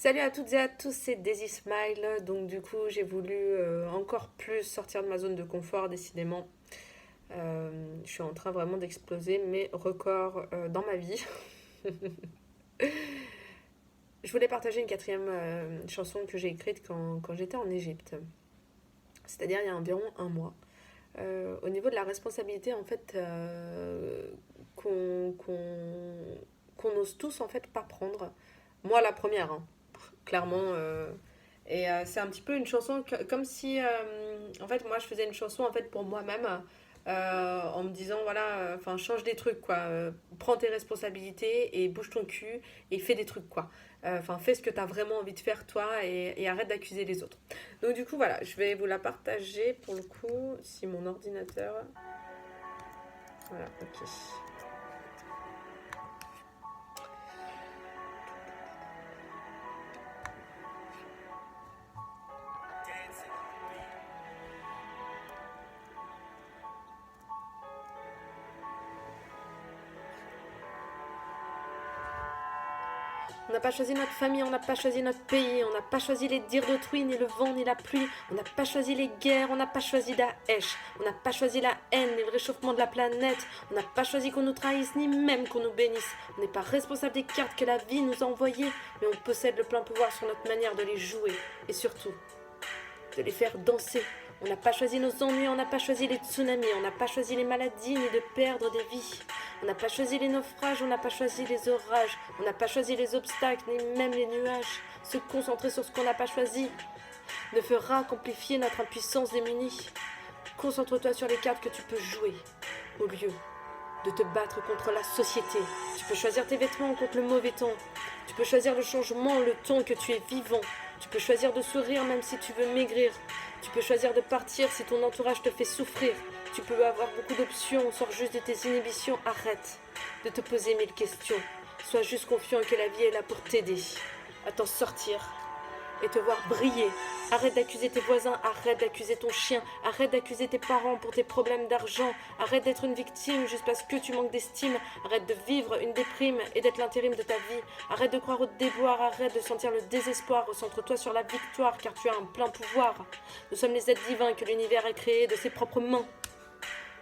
Salut à toutes et à tous, c'est Daisy Smile. Donc du coup, j'ai voulu encore plus sortir de ma zone de confort, décidément. Je suis en train vraiment d'exploser mes records dans ma vie. Je voulais partager une quatrième chanson que j'ai écrite quand j'étais en Égypte. C'est-à-dire il y a environ un mois. Au niveau de la responsabilité, en fait, qu'on qu'on qu'on ose tous, en fait, pas prendre. Moi, la première, hein, clairement. C'est un petit peu une chanson comme si, en fait, moi, je faisais une chanson en fait pour moi-même, en me disant voilà, enfin, change des trucs quoi, prends tes responsabilités et bouge ton cul et fais des trucs quoi. Enfin, fais ce que tu as vraiment envie de faire toi et arrête d'accuser les autres. Donc du coup voilà, je vais vous la partager pour le coup si mon ordinateur, voilà, ok. On n'a pas choisi notre famille, on n'a pas choisi notre pays, on n'a pas choisi les dires d'autrui, ni le vent, ni la pluie, on n'a pas choisi les guerres, on n'a pas choisi Daesh, on n'a pas choisi la haine, ni le réchauffement de la planète, on n'a pas choisi qu'on nous trahisse, ni même qu'on nous bénisse. On n'est pas responsable des cartes que la vie nous a envoyées, mais on possède le plein pouvoir sur notre manière de les jouer, et surtout, de les faire danser. On n'a pas choisi nos ennuis, on n'a pas choisi les tsunamis, on n'a pas choisi les maladies ni de perdre des vies. On n'a pas choisi les naufrages, on n'a pas choisi les orages, on n'a pas choisi les obstacles ni même les nuages. Se concentrer sur ce qu'on n'a pas choisi ne fera qu'amplifier notre impuissance démunie. Concentre-toi sur les cartes que tu peux jouer, au lieu de te battre contre la société. Tu peux choisir tes vêtements contre le mauvais temps. Tu peux choisir le changement le temps que tu es vivant. Tu peux choisir de sourire même si tu veux maigrir. Tu peux choisir de partir si ton entourage te fait souffrir. Tu peux avoir beaucoup d'options, sors juste de tes inhibitions, arrête de te poser mille questions. Sois juste confiant que la vie est là pour t'aider à t'en sortir et te voir briller. Arrête d'accuser tes voisins, arrête d'accuser ton chien, arrête d'accuser tes parents pour tes problèmes d'argent, arrête d'être une victime juste parce que tu manques d'estime, arrête de vivre une déprime et d'être l'intérim de ta vie, arrête de croire au déboire, arrête de sentir le désespoir, recentre-toi sur la victoire car tu as un plein pouvoir. Nous sommes les êtres divins que l'univers a créés de ses propres mains.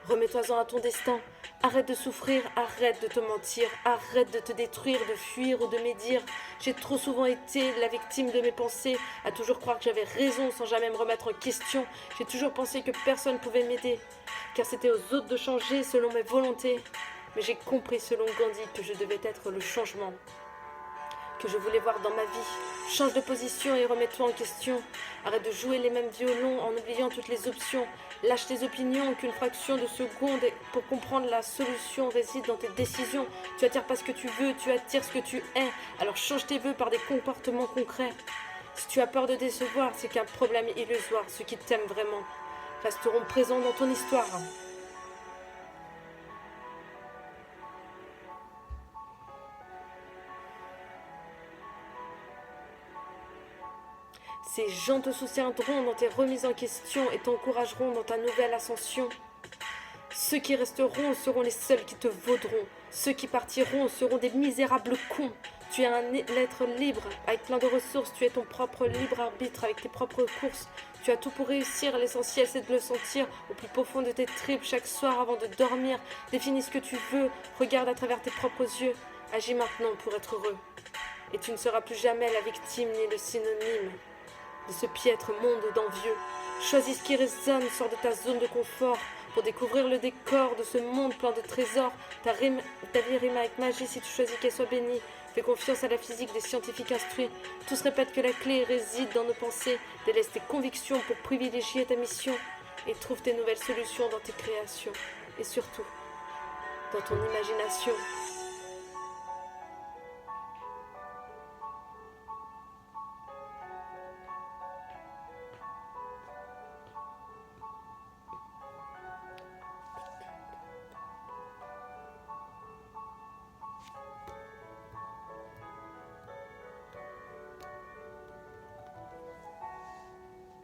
Remets-toi-en à ton destin. Arrête de souffrir, arrête de te mentir, arrête de te détruire, de fuir ou de médire. J'ai trop souvent été la victime de mes pensées, à toujours croire que j'avais raison sans jamais me remettre en question. J'ai toujours pensé que personne ne pouvait m'aider, car c'était aux autres de changer selon mes volontés. Mais j'ai compris selon Gandhi que je devais être le changement que je voulais voir dans ma vie. Change de position et remets-toi en question. Arrête de jouer les mêmes violons en oubliant toutes les options. Lâche tes opinions qu'une fraction de seconde pour comprendre la solution réside dans tes décisions. Tu attires pas ce que tu veux, tu attires ce que tu es. Alors change tes vœux par des comportements concrets. Si tu as peur de décevoir, c'est qu'un problème illusoire. Ceux qui t'aiment vraiment resteront présents dans ton histoire. Ces gens te soutiendront dans tes remises en question et t'encourageront dans ta nouvelle ascension. Ceux qui resteront seront les seuls qui te vaudront. Ceux qui partiront seront des misérables cons. Tu es un être libre, avec plein de ressources. Tu es ton propre libre arbitre, avec tes propres courses. Tu as tout pour réussir. L'essentiel, c'est de le sentir au plus profond de tes tripes chaque soir avant de dormir. Définis ce que tu veux. Regarde à travers tes propres yeux. Agis maintenant pour être heureux. Et tu ne seras plus jamais la victime ni le synonyme de ce piètre monde d'envieux. Choisis ce qui résonne, sors de ta zone de confort pour découvrir le décor de ce monde plein de trésors. Ta vie rime avec magie si tu choisis qu'elle soit bénie. Fais confiance à la physique des scientifiques instruits. Tous répètent que la clé réside dans nos pensées. Délaisse tes convictions pour privilégier ta mission et trouve tes nouvelles solutions dans tes créations. Et surtout, dans ton imagination.